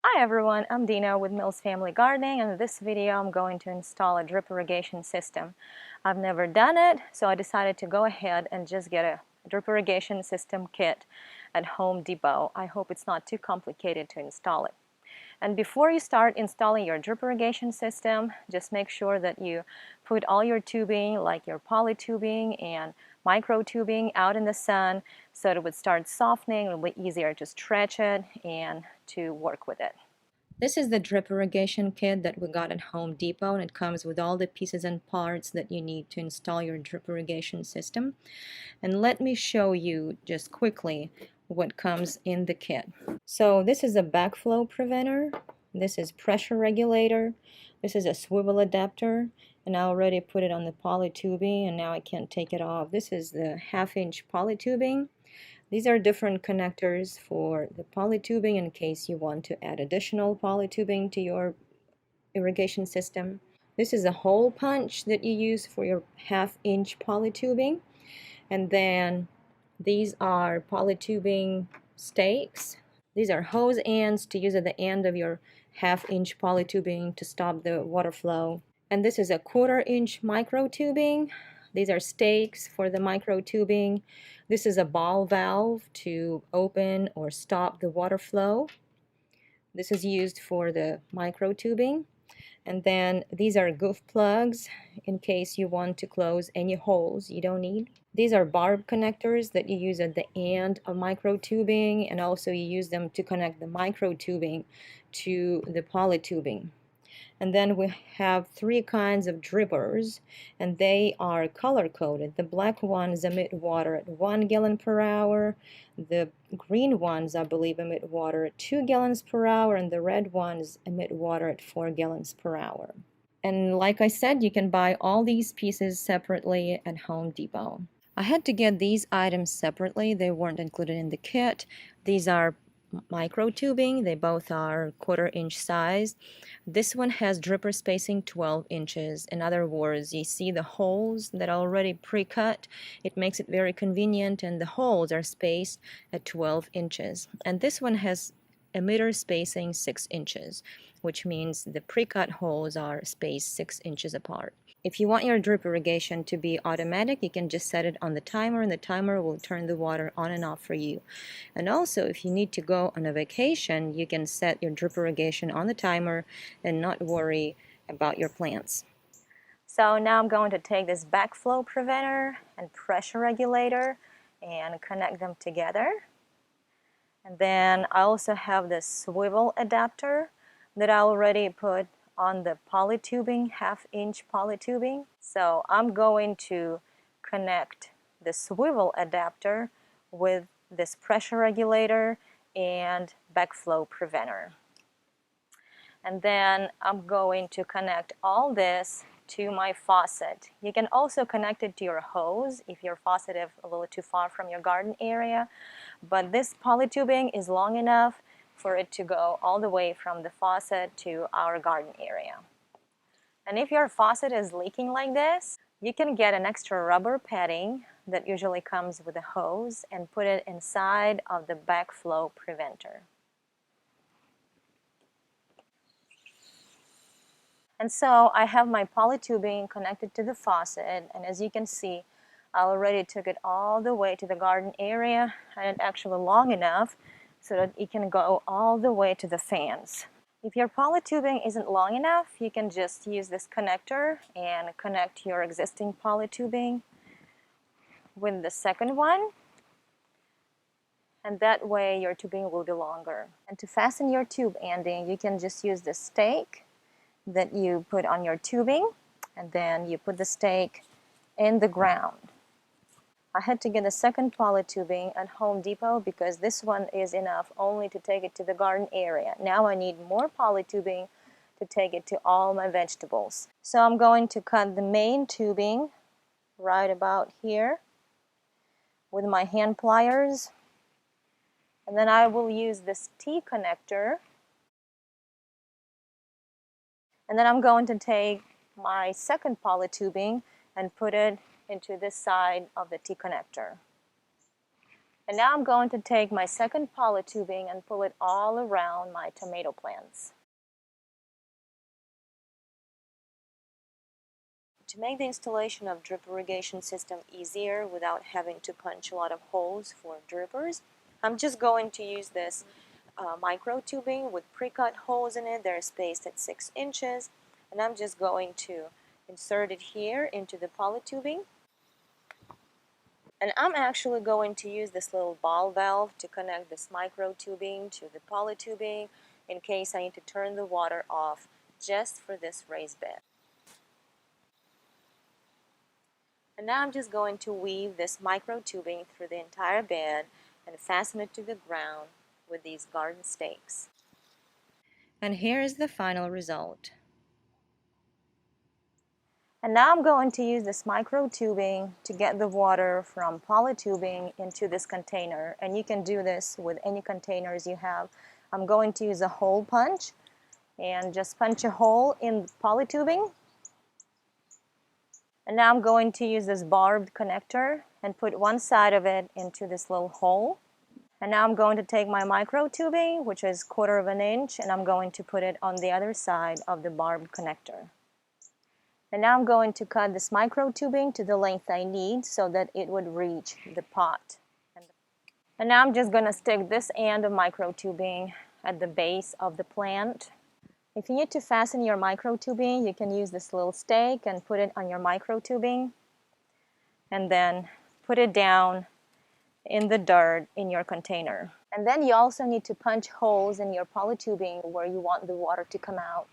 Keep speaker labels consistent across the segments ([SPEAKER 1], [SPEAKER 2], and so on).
[SPEAKER 1] Hi everyone, I'm Dina with Mills Family Gardening, and in this video I'm going to install a drip irrigation system. I've never done it, so I decided to go ahead and just get a drip irrigation system kit at Home Depot. I hope it's not too complicated to install it. And before you start installing your drip irrigation system, just make sure that you put all your tubing, like your poly tubing and micro tubing, out in the sun so that it would start softening. It'll be easier to stretch it and to work with it. This is the drip irrigation kit that we got at Home Depot, and it comes with all the pieces and parts that you need to install your drip irrigation system. And let me show you just quickly what comes in the kit. So this is a backflow preventer, this is pressure regulator, this is a swivel adapter, and I already put it on the poly tubing and now I can't take it off. This is the 1/2-inch poly tubing. These are different connectors for the poly tubing in case you want to add additional poly tubing to your irrigation system. This is a hole punch that you use for your 1/2-inch poly tubing. And then these are poly tubing stakes. These are hose ends to use at the end of your 1/2-inch poly tubing to stop the water flow. And this is a 1/4-inch micro tubing. These are stakes for the micro tubing. This is a ball valve to open or stop the water flow. This is used for the micro tubing. And then these are goof plugs in case you want to close any holes you don't need. These are barb connectors that you use at the end of micro tubing, and also you use them to connect the micro tubing to the poly tubing. And then we have 3 kinds of drippers, and they are color coded. The black ones emit water at 1 gallon per hour. The green ones, I believe, emit water at 2 gallons per hour, and the red ones emit water at 4 gallons per hour. And like I said, you can buy all these pieces separately at Home Depot. I had to get these items separately. They weren't included in the kit. These are micro tubing. They both are 1/4-inch size. This one has dripper spacing 12 inches. In other words, you see the holes that are already pre-cut. It makes it very convenient, and the holes are spaced at 12 inches. And this one has emitter spacing 6 inches, which means the pre-cut holes are spaced 6 inches apart. If you want your drip irrigation to be automatic, you can just set it on the timer, and the timer will turn the water on and off for you. And also, if you need to go on a vacation, you can set your drip irrigation on the timer and not worry about your plants. So now I'm going to take this backflow preventer and pressure regulator and connect them together. And then I also have this swivel adapter that I already put on the poly tubing, 1/2-inch poly tubing. So I'm going to connect the swivel adapter with this pressure regulator and backflow preventer. And then I'm going to connect all this to my faucet. You can also connect it to your hose if your faucet is a little too far from your garden area, but this poly tubing is long enough for it to go all the way from the faucet to our garden area. And if your faucet is leaking like this, you can get an extra rubber padding that usually comes with a hose and put it inside of the backflow preventer. And so I have my poly tubing connected to the faucet, and as you can see, I already took it all the way to the garden area, and it's actually long enough so that it can go all the way to the fans. If your poly tubing isn't long enough, you can just use this connector and connect your existing poly tubing with the second one, and that way your tubing will be longer. And to fasten your tube ending, you can just use the stake that you put on your tubing, and then you put the stake in the ground. I had to get a second poly tubing at Home Depot because this one is enough only to take it to the garden area. Now I need more poly tubing to take it to all my vegetables. So I'm going to cut the main tubing right about here with my hand pliers, and then I will use this T connector, and then I'm going to take my second poly tubing and put it into this side of the T connector. And now I'm going to take my second poly tubing and pull it all around my tomato plants. To make the installation of drip irrigation system easier without having to punch a lot of holes for drippers, I'm just going to use this micro tubing with pre-cut holes in it. They're spaced at 6 inches, and I'm just going to insert it here into the poly tubing. And I'm actually going to use this little ball valve to connect this micro tubing to the poly tubing in case I need to turn the water off just for this raised bed. And now I'm just going to weave this micro tubing through the entire bed and fasten it to the ground with these garden stakes. And here is the final result. And now I'm going to use this micro tubing to get the water from poly tubing into this container. And you can do this with any containers you have. I'm going to use a hole punch and just punch a hole in the poly tubing. And now I'm going to use this barbed connector and put one side of it into this little hole. And now I'm going to take my micro tubing, which is 1/4 of an inch, and I'm going to put it on the other side of the barbed connector. And now I'm going to cut this micro tubing to the length I need so that it would reach the pot. And now I'm just going to stick this end of micro tubing at the base of the plant. If you need to fasten your micro tubing, you can use this little stake and put it on your micro tubing, and then put it down in the dirt in your container. And then you also need to punch holes in your poly tubing where you want the water to come out.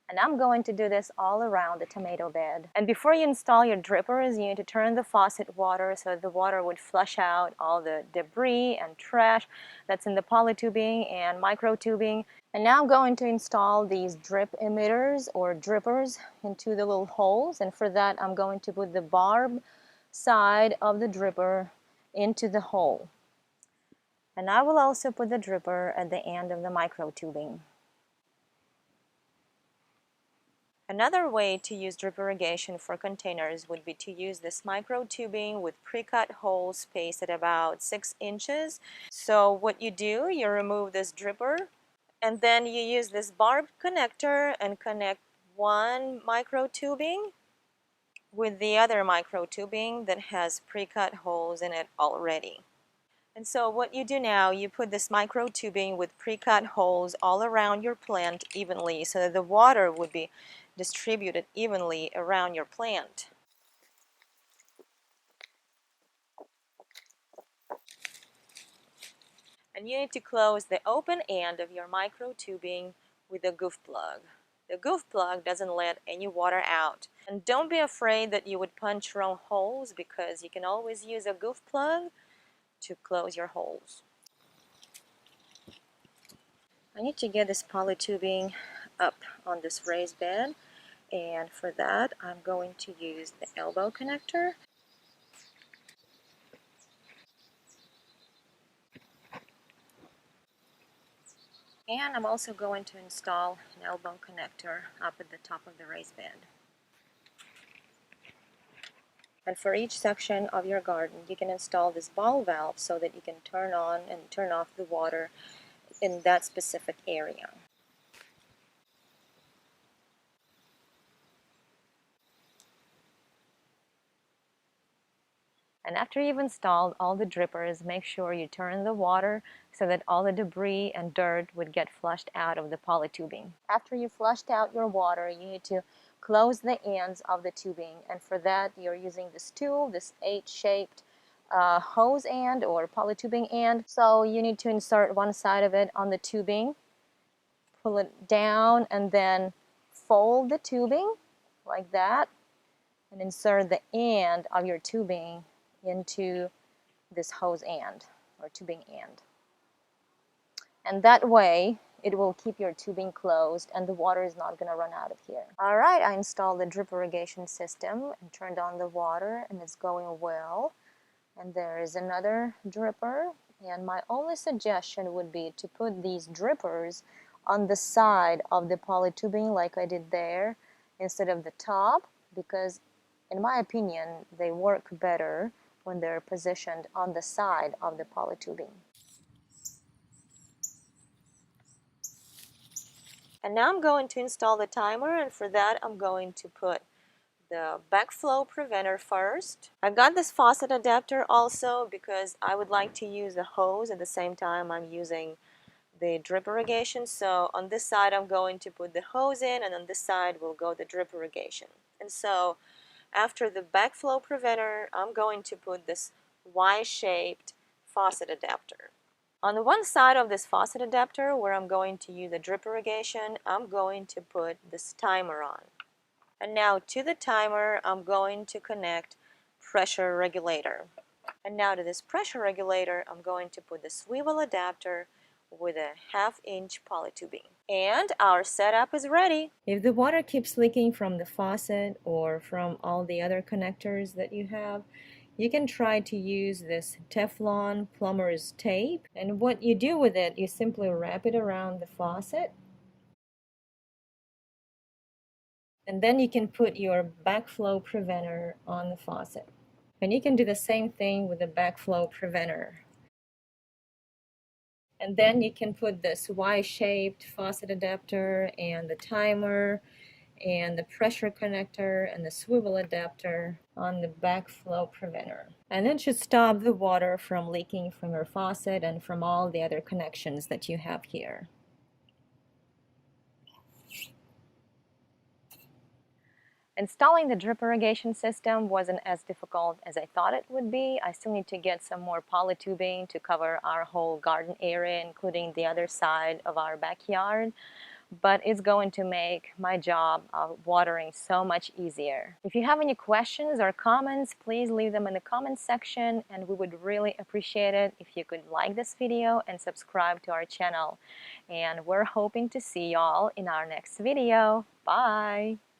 [SPEAKER 1] And I'm going to do this all around the tomato bed. And before you install your drippers, you need to turn the faucet water so that the water would flush out all the debris and trash that's in the poly tubing and micro tubing. And now I'm going to install these drip emitters or drippers into the little holes. And for that, I'm going to put the barb side of the dripper into the hole. And I will also put the dripper at the end of the micro tubing. Another way to use drip irrigation for containers would be to use this micro tubing with pre-cut holes spaced at about 6 inches. So what you do, you remove this dripper and then you use this barbed connector and connect one micro tubing with the other micro tubing that has pre-cut holes in it already. And so what you do now, you put this micro tubing with pre-cut holes all around your plant evenly so that the water would be distributed evenly around your plant. And you need to close the open end of your micro tubing with a goof plug. The goof plug doesn't let any water out. And don't be afraid that you would punch wrong holes, because you can always use a goof plug to close your holes. I need to get this poly tubing up on this raised bed, and for that I'm going to use the elbow connector. And I'm also going to install an elbow connector up at the top of the raised bed. And for each section of your garden, you can install this ball valve so that you can turn on and turn off the water in that specific area. And after you've installed all the drippers, make sure you turn the water so that all the debris and dirt would get flushed out of the poly tubing. After you flushed out your water, you need to close the ends of the tubing, and for that you're using this tool, this H-shaped hose end or poly tubing end. So you need to insert one side of it on the tubing, pull it down, and then fold the tubing like that, and insert the end of your tubing into this hose end or tubing end. And that way it will keep your tubing closed and the water is not going to run out of here. Alright, I installed the drip irrigation system and turned on the water, and it's going well. And there is another dripper, and my only suggestion would be to put these drippers on the side of the poly tubing like I did there instead of the top, because in my opinion they work better when they're positioned on the side of the polytubing. And now I'm going to install the timer, and for that I'm going to put the backflow preventer first. I've got this faucet adapter also because I would like to use a hose at the same time I'm using the drip irrigation. So on this side I'm going to put the hose in, and on this side will go the drip irrigation. And so after the backflow preventer, I'm going to put this Y-shaped faucet adapter. On the one side of this faucet adapter where I'm going to use the drip irrigation, I'm going to put this timer on. And now to the timer, I'm going to connect pressure regulator. And now to this pressure regulator, I'm going to put the swivel adapter with a 1/2 inch polytubing. And our setup is ready. If the water keeps leaking from the faucet or from all the other connectors that you have, you can try to use this Teflon plumber's tape. And what you do with it, you simply wrap it around the faucet. And then you can put your backflow preventer on the faucet. And you can do the same thing with the backflow preventer. And then you can put this Y-shaped faucet adapter and the timer and the pressure connector and the swivel adapter on the backflow preventer. And that should stop the water from leaking from your faucet and from all the other connections that you have here. Installing the drip irrigation system wasn't as difficult as I thought it would be. I still need to get some more polytubing to cover our whole garden area, including the other side of our backyard. But it's going to make my job of watering so much easier. If you have any questions or comments, please leave them in the comments section, and we would really appreciate it if you could like this video and subscribe to our channel. And we're hoping to see y'all in our next video. Bye!